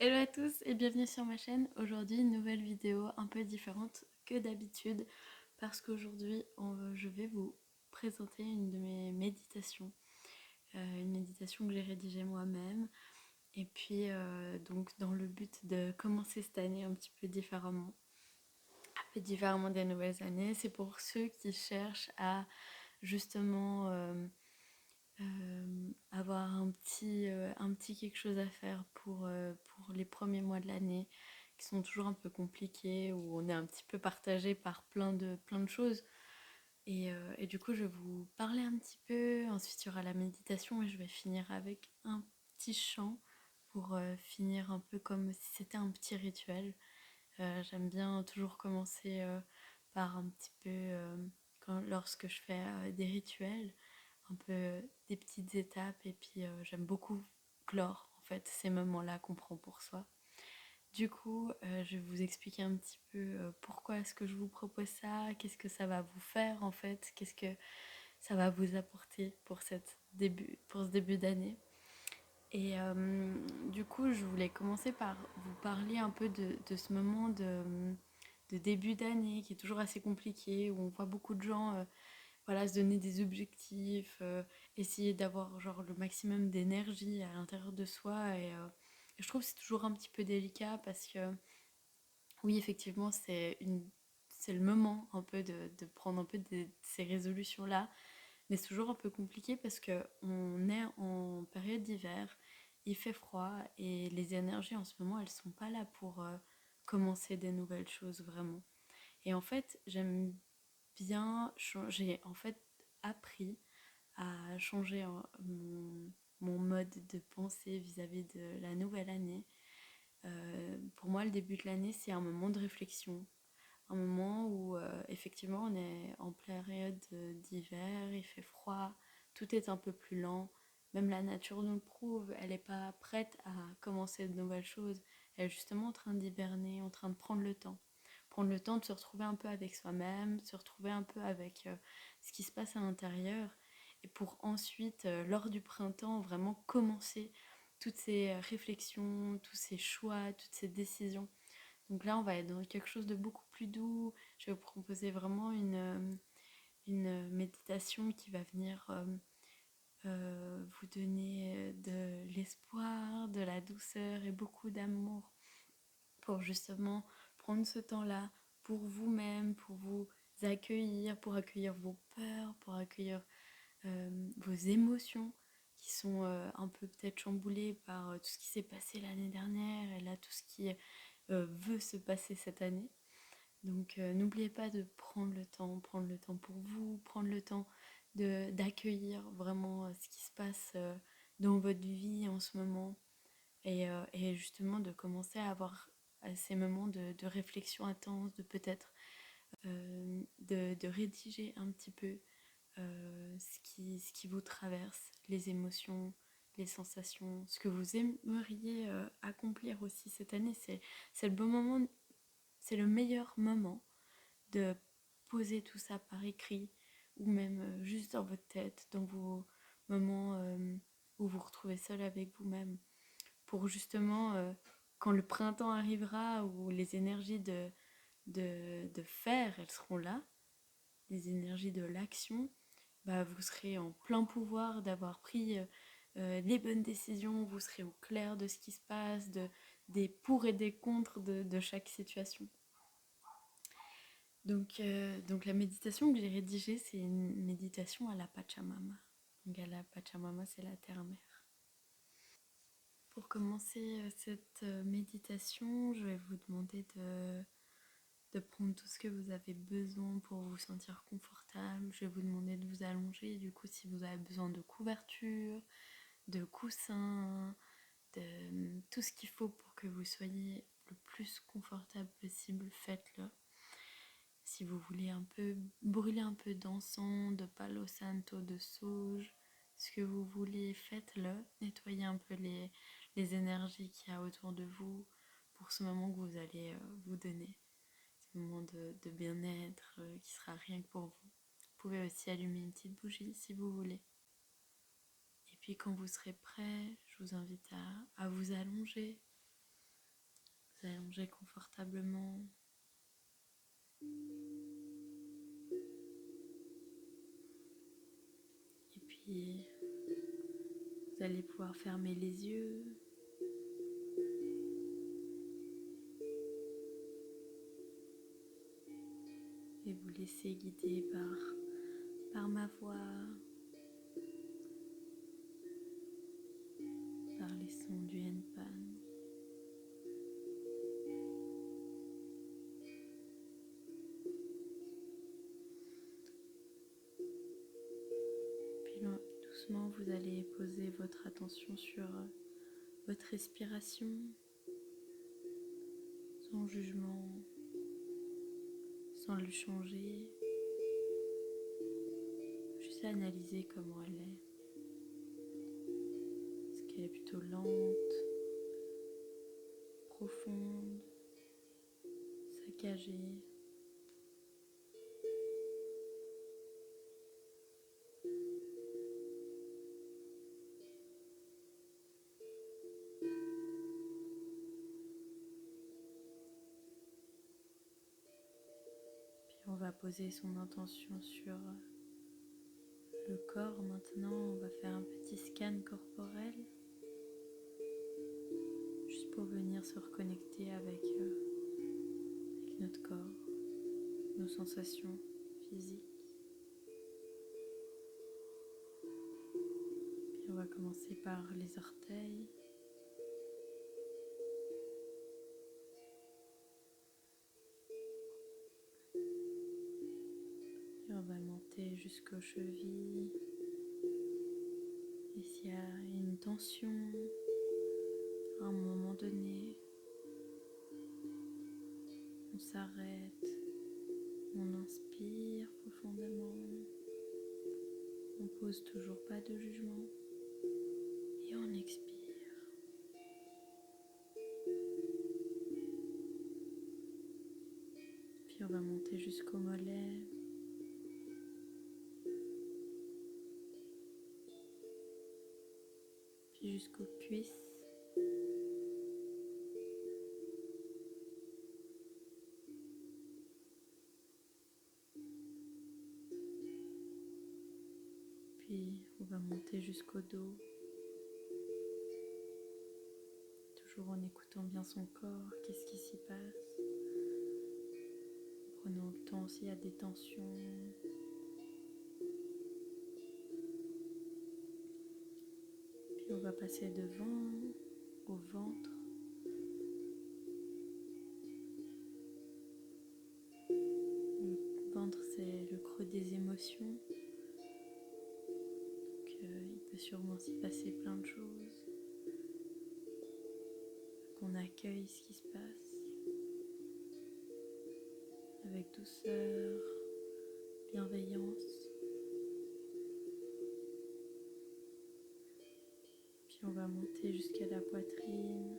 Hello à tous et bienvenue sur ma chaîne. Aujourd'hui, une nouvelle vidéo un peu différente que d'habitude parce qu'aujourd'hui, je vais vous présenter une de mes méditations. Une méditation que j'ai rédigée moi-même et puis donc dans le but de commencer cette année un peu différemment des nouvelles années. C'est pour ceux qui cherchent à justement avoir un petit quelque chose à faire pour les premiers mois de l'année qui sont toujours un peu compliqués, où on est un petit peu partagé par plein de choses. Et du coup, je vais vous parler un petit peu, ensuite il y aura la méditation et je vais finir avec un petit chant pour finir un peu comme si c'était un petit rituel. J'aime bien toujours commencer par un petit peu, lorsque je fais des rituels, un peu des petites étapes. Et puis j'aime beaucoup clore en fait ces moments-là qu'on prend pour soi. Du coup, je vais vous expliquer un petit peu pourquoi est-ce que je vous propose ça, qu'est-ce que ça va vous faire en fait, qu'est-ce que ça va vous apporter pour ce début d'année. Et du coup, je voulais commencer par vous parler un peu de ce moment de début d'année qui est toujours assez compliqué, où on voit beaucoup de gens voilà, se donner des objectifs, essayer d'avoir genre le maximum d'énergie à l'intérieur de soi. Et je trouve que c'est toujours un petit peu délicat parce que oui, effectivement, c'est le moment un peu de prendre un peu ces résolutions-là. Mais c'est toujours un peu compliqué parce que on est en période d'hiver, il fait froid et les énergies en ce moment, elles sont pas là pour commencer des nouvelles choses vraiment. Et en fait, j'aime bien changer, en fait appris à changer mon mode de pensée vis-à-vis de la nouvelle année. Pour moi, le début de l'année, c'est un moment de réflexion, un moment où effectivement on est en pleine période d'hiver, il fait froid, tout est un peu plus lent. Même la nature nous le prouve, elle n'est pas prête à commencer de nouvelles choses. Elle est justement en train d'hiberner, en train de prendre le temps. Prendre le temps de se retrouver un peu avec soi-même, se retrouver un peu avec ce qui se passe à l'intérieur. Et pour ensuite, lors du printemps, vraiment commencer toutes ces réflexions, tous ces choix, toutes ces décisions. Donc là, on va être dans quelque chose de beaucoup plus doux. Je vais vous proposer vraiment une méditation qui va venir vous donner de l'espoir, de la douceur et beaucoup d'amour pour justement prendre ce temps-là pour vous-même, pour vous accueillir, pour accueillir vos peurs, pour accueillir vos émotions qui sont un peu peut-être chamboulées par tout ce qui s'est passé l'année dernière et là tout ce qui veut se passer cette année. Donc n'oubliez pas de prendre le temps pour vous, prendre le temps d'accueillir vraiment ce qui se passe dans votre vie en ce moment et justement de commencer à avoir ces moments de réflexion intense, de peut-être de rédiger un petit peu ce qui vous traverse, les émotions, les sensations, ce que vous aimeriez accomplir aussi cette année. C'est le bon moment, c'est le meilleur moment de poser tout ça par écrit ou même juste dans votre tête, dans vos moments où vous vous retrouvez seul avec vous-même, pour justement, quand le printemps arrivera, où les énergies de faire, elles seront là, les énergies de l'action, bah, vous serez en plein pouvoir d'avoir pris les bonnes décisions, vous serez au clair de ce qui se passe, des pour et des contre de chaque situation. Donc la méditation que j'ai rédigée, c'est une méditation à la Pachamama. Donc à la Pachamama, c'est la terre-mère. Pour commencer cette méditation, je vais vous demander de prendre tout ce que vous avez besoin pour vous sentir confortable. Je vais vous demander de vous allonger, du coup, si vous avez besoin de couverture, de coussins, de tout ce qu'il faut pour que vous soyez le plus confortable possible, faites-le. Si vous voulez un peu brûler un peu d'encens, de palo santo, de sauge, ce que vous voulez, faites-le. Nettoyez un peu les énergies qu'il y a autour de vous pour ce moment que vous allez vous donner. Ce moment de bien-être qui sera rien que pour vous. Vous pouvez aussi allumer une petite bougie si vous voulez. Et puis quand vous serez prêt, je vous invite à vous allonger Vous allongez confortablement. Et puis, vous allez pouvoir fermer les yeux. Et vous laisser guider par ma voix, par les sons du henpan. Puis doucement, vous allez poser votre attention sur votre respiration, sans jugement, sans le changer, juste analyser comment elle est. Est-ce qu'elle est plutôt lente, profonde, saccagée? Puis on va poser son intention sur le corps. Maintenant, on va faire un petit scan corporel, juste pour venir se reconnecter avec notre corps, nos sensations physiques. Puis on va commencer par les orteils. Et on va monter jusqu'aux chevilles. Et s'il y a une tension à un moment donné, on s'arrête, on inspire profondément, on pose toujours pas de jugement et on expire. Puis on va monter jusqu'au mollet. Puis jusqu'aux cuisses. Puis on va monter jusqu'au dos. Toujours en écoutant bien son corps, qu'est-ce qui s'y passe. Prenons le temps s'il y a des tensions. Puis on va passer devant, au ventre. Le ventre, c'est le creux des émotions. Donc il peut sûrement s'y passer plein de choses. Qu'on accueille ce qui se passe avec douceur, bienveillance. Puis on va monter jusqu'à la poitrine.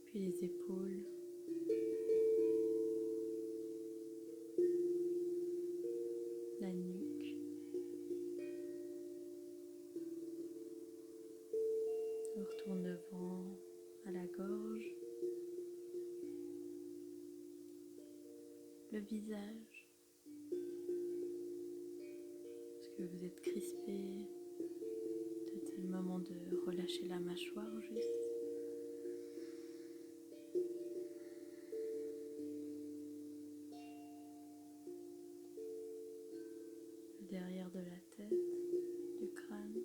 Puis les épaules. La nuque. On retourne devant à la gorge. Le visage. Est-ce que vous êtes crispé? Peut-être c'est le moment de relâcher la mâchoire juste. Le derrière de la tête, du crâne.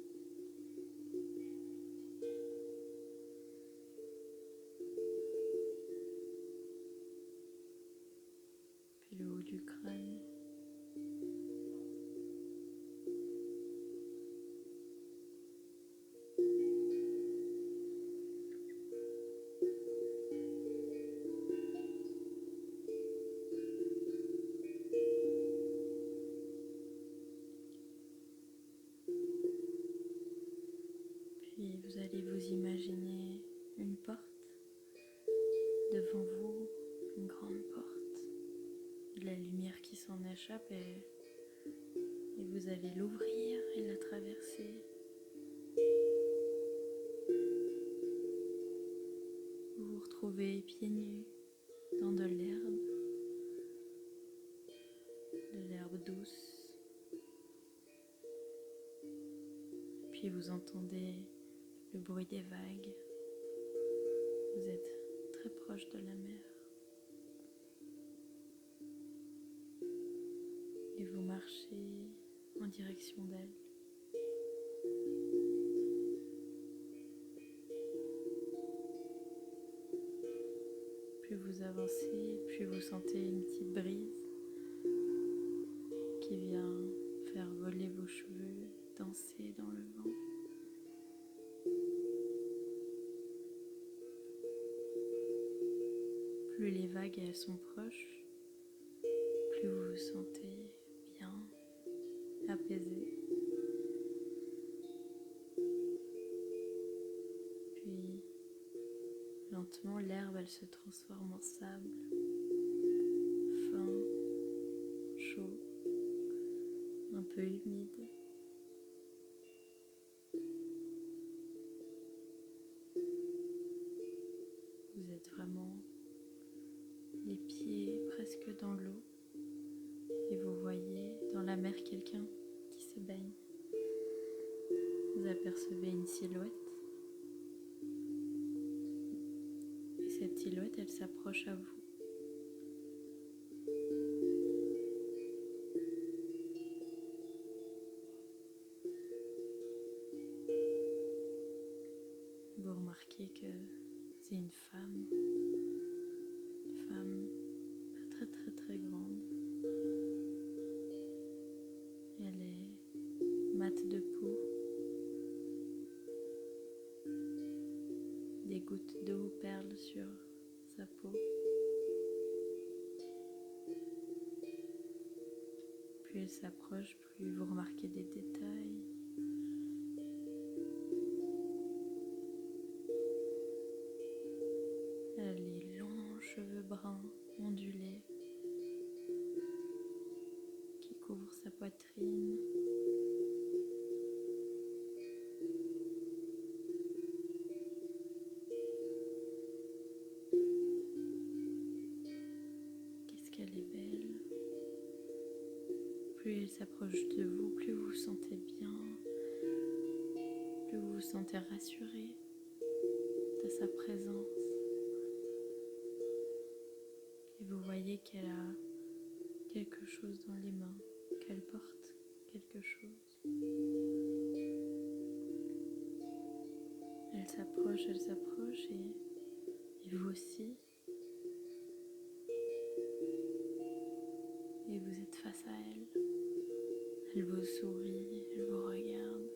Puis le haut du crâne. Puis vous allez vous imaginer une porte devant vous, une grande porte. de la lumière qui s'en échappe et vous allez l'ouvrir et la traverser. Vous vous retrouvez pieds nus dans de l'herbe douce. Puis vous entendez le bruit des vagues. Vous êtes très proche de la mer. Et vous marchez en direction d'elle. Plus vous avancez, plus vous sentez une petite brise qui vient faire voler vos cheveux, danser dans le vent. Plus les vagues elles sont proches, plus vous vous sentez bien, apaisé. Puis lentement l'herbe elle se transforme en sable, fin, chaud, un peu humide. Vous êtes vraiment les pieds presque dans l'eau et vous voyez dans la mer quelqu'un qui se baigne. Vous apercevez une silhouette et cette silhouette elle s'approche à vous. Vous remarquez que c'est une femme pas très très grande. Elle est mate de peau. Des gouttes d'eau perlent sur sa peau. Plus elle s'approche, plus vous remarquez des détails. Elle a les longs cheveux bruns ondulés qui couvrent sa poitrine. Qu'est-ce qu'elle est belle. Plus elle s'approche de vous, plus vous vous sentez bien, plus vous vous sentez rassuré de sa présence. Et vous voyez qu'elle a quelque chose dans les mains, qu'elle porte quelque chose. Elle s'approche et vous aussi. Et vous êtes face à elle. Elle vous sourit, elle vous regarde.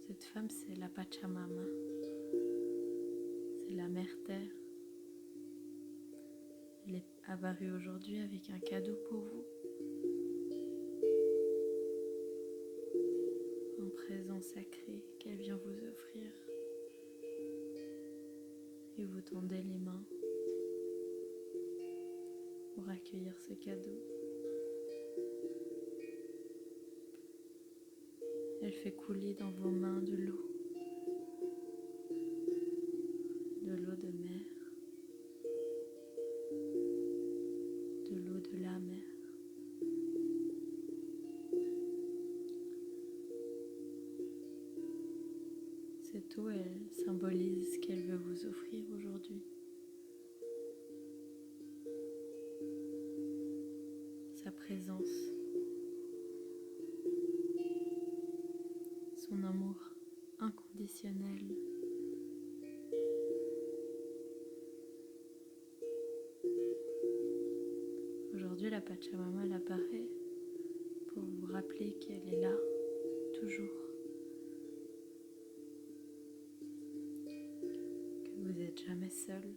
Cette femme, c'est la Pachamama. C'est la mère terre. Elle est apparue aujourd'hui avec un cadeau pour vous. Un présent sacré qu'elle vient vous offrir. Et vous tendez les mains pour accueillir ce cadeau. Elle fait couler dans vos mains de l'eau de mer, de l'eau de la mer. Cette eau, elle symbolise ce qu'elle veut vous offrir aujourd'hui. Sa présence, son amour inconditionnel. Aujourd'hui, la Pachamama, elle apparaît pour vous rappeler qu'elle est là, toujours. Que vous n'êtes jamais seul.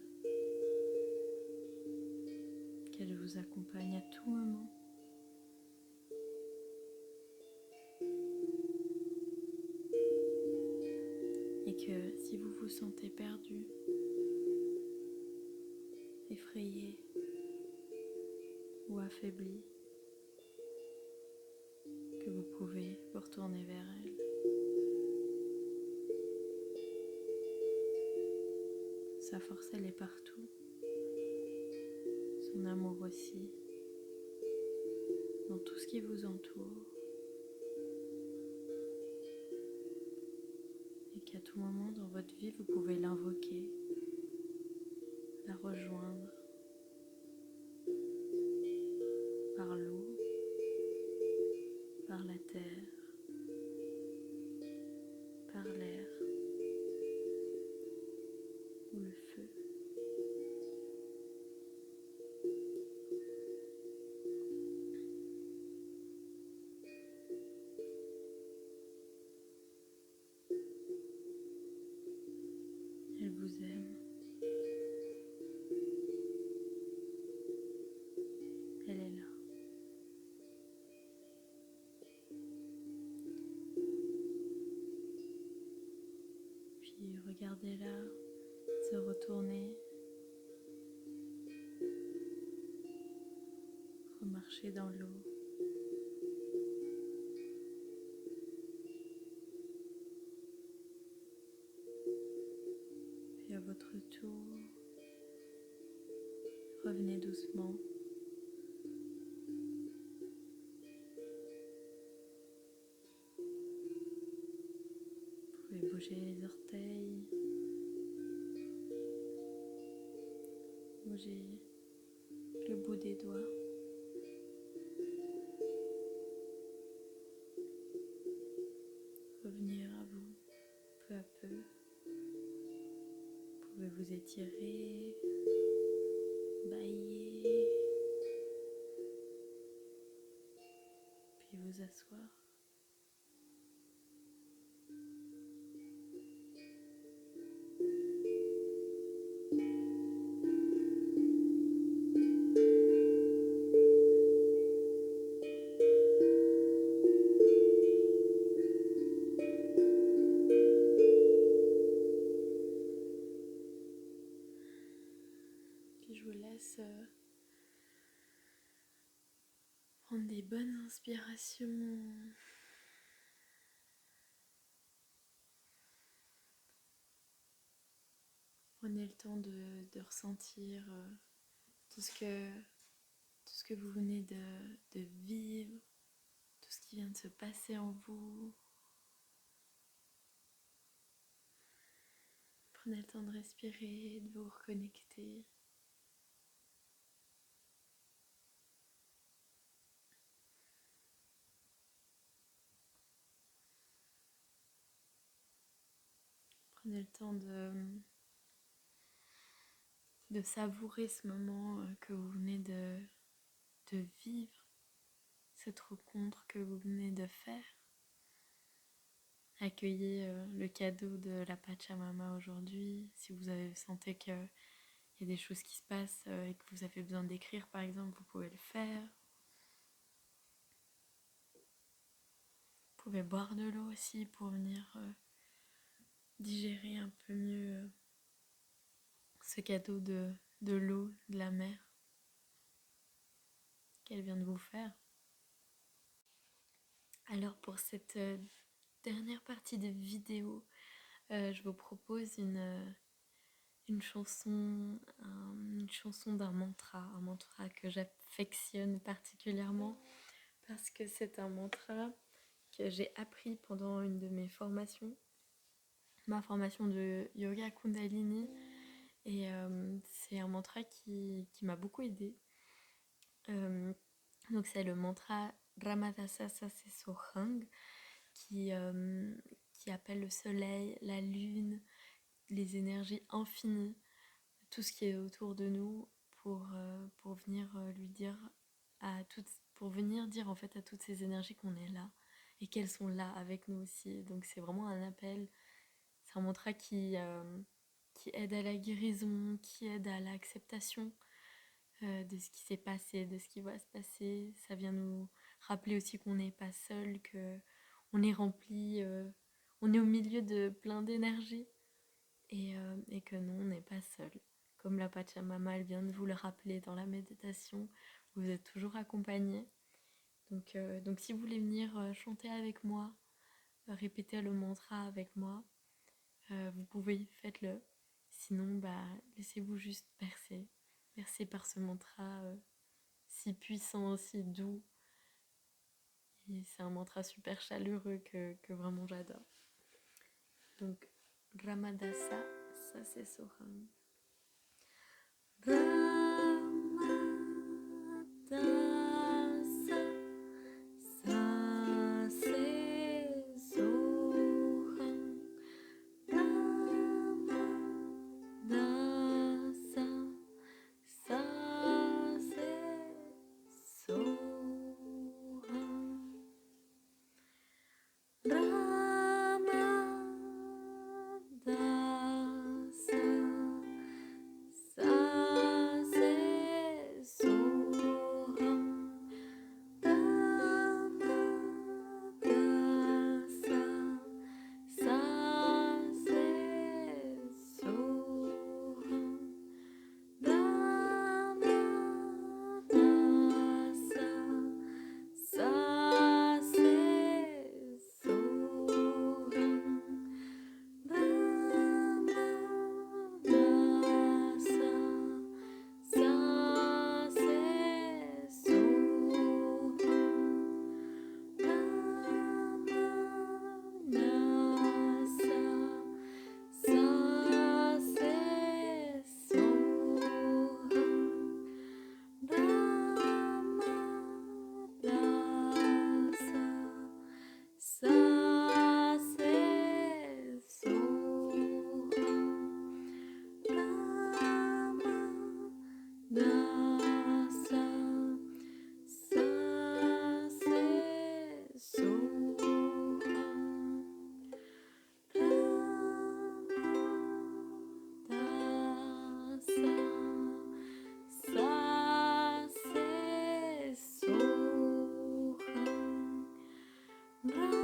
Qu'elle vous accompagne à tout moment. Et que si vous vous sentez perdu effrayée ou affaiblie, que vous pouvez vous retourner vers elle. Sa force, elle est partout. Son amour aussi, dans tout ce qui vous entoure. Et qu'à tout moment dans votre vie, vous pouvez l'invoquer, la rejoindre par l'eau, par la terre, par l'air ou le feu. Elle vous aime. Elle est là. Puis regardez-la se retourner, remarcher dans l'eau. Puis à votre tour, revenez doucement. Vous pouvez bouger les orteils, bouger le bout des doigts. Revenir à vous peu à peu. Vous pouvez vous étirer, bâiller, puis vous asseoir. Puis je vous laisse prendre des bonnes inspirations. Prenez le temps de ressentir tout ce que vous venez de vivre, tout ce qui vient de se passer en vous. Prenez le temps de respirer, de vous reconnecter. Prenez le temps de savourer ce moment que vous venez de vivre, cette rencontre que vous venez de faire. Accueillez le cadeau de la Pachamama aujourd'hui. Si vous avez senti qu'il y a des choses qui se passent et que vous avez besoin d'écrire par exemple, vous pouvez le faire. Vous pouvez boire de l'eau aussi pour venir digérer un peu mieux ce cadeau de l'eau, de la mer qu'elle vient de vous faire. Alors pour cette dernière partie de vidéo, je vous propose une chanson d'un mantra, un mantra que j'affectionne particulièrement parce que c'est un mantra que j'ai appris pendant une de mes formations, ma formation de yoga Kundalini, et c'est un mantra qui m'a beaucoup aidée. Donc c'est le mantra Ramadasa Sohang qui appelle le soleil, la lune, les énergies infinies, tout ce qui est autour de nous pour venir lui dire pour venir dire en fait à toutes ces énergies qu'on est là et qu'elles sont là avec nous aussi. Donc c'est vraiment un appel, c'est un mantra qui aide à la guérison, qui aide à l'acceptation de ce qui s'est passé, de ce qui va se passer. Ça vient nous rappeler aussi qu'on n'est pas seul, qu'on est rempli, on est au milieu de plein d'énergie et que non, on n'est pas seul. comme la Pachamama, elle vient de vous le rappeler dans la méditation, vous êtes toujours accompagné. Donc si vous voulez venir chanter avec moi, répéter le mantra avec moi, vous pouvez, faites-le. Sinon, laissez-vous juste bercer. Bercer par ce mantra si puissant, si doux. Et c'est un mantra super chaleureux que vraiment j'adore. Donc, Ramadasa, ça c'est Soham. Ramadasa, ça c'est Soham. Ramadasa, ça c'est Soham. Ramadasa, ça c'est Soham. Ramadasa, ça c'est Soham. Ramadasa, ça c'est Soham. Ramadasa, ça c'est Soham. Ramadasa, ça c'est Soham. Ramadasa, ça c'est Soham. Ramadasa, ça c'est Soham. Ramadasa, ça c'est Soham. Ramadasa, ça c'est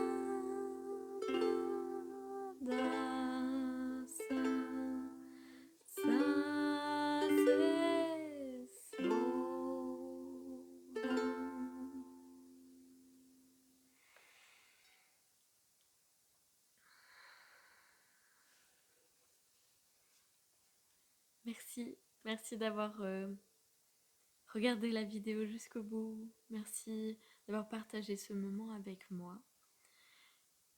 Soham. Merci d'avoir regardé la vidéo jusqu'au bout. Merci d'avoir partagé ce moment avec moi.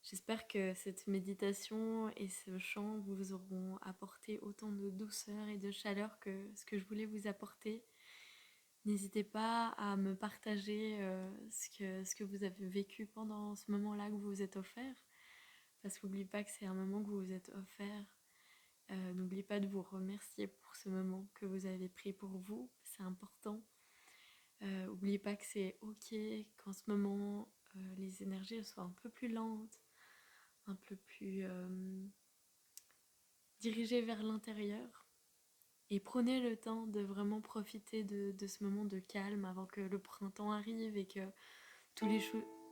J'espère que cette méditation et ce chant vous auront apporté autant de douceur et de chaleur que ce que je voulais vous apporter. N'hésitez pas à me partager ce que vous avez vécu pendant ce moment-là que vous vous êtes offert. Parce qu'oubliez pas que c'est un moment que vous vous êtes offert. N'oubliez pas de vous remercier pour ce moment que vous avez pris pour vous. C'est important. N'oubliez pas que c'est ok qu'en ce moment, les énergies soient un peu plus lentes, un peu plus dirigées vers l'intérieur. Et prenez le temps de vraiment profiter de ce moment de calme avant que le printemps arrive et que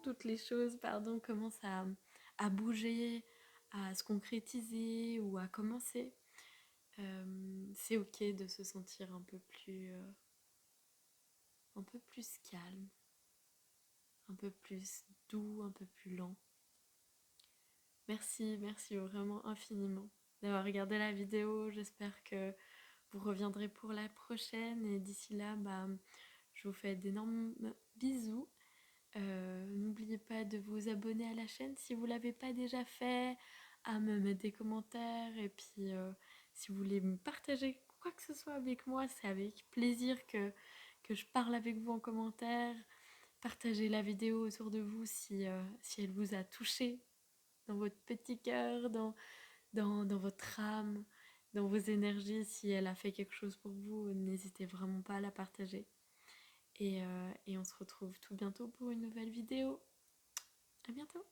toutes les choses commencent à bouger, à se concrétiser ou à commencer. C'est ok de se sentir un peu plus calme, un peu plus doux, un peu plus lent. Merci vraiment infiniment d'avoir regardé la vidéo. J'espère que vous reviendrez pour la prochaine et d'ici là, je vous fais d'énormes bisous. N'oubliez pas de vous abonner à la chaîne si vous ne l'avez pas déjà fait, à me mettre des commentaires et puis si vous voulez me partager quoi que ce soit avec moi, c'est avec plaisir que je parle avec vous en commentaire. Partagez la vidéo autour de vous si elle vous a touché dans votre petit cœur, dans votre âme, dans vos énergies. Si elle a fait quelque chose pour vous, n'hésitez vraiment pas à la partager. Et on se retrouve tout bientôt pour une nouvelle vidéo. À bientôt!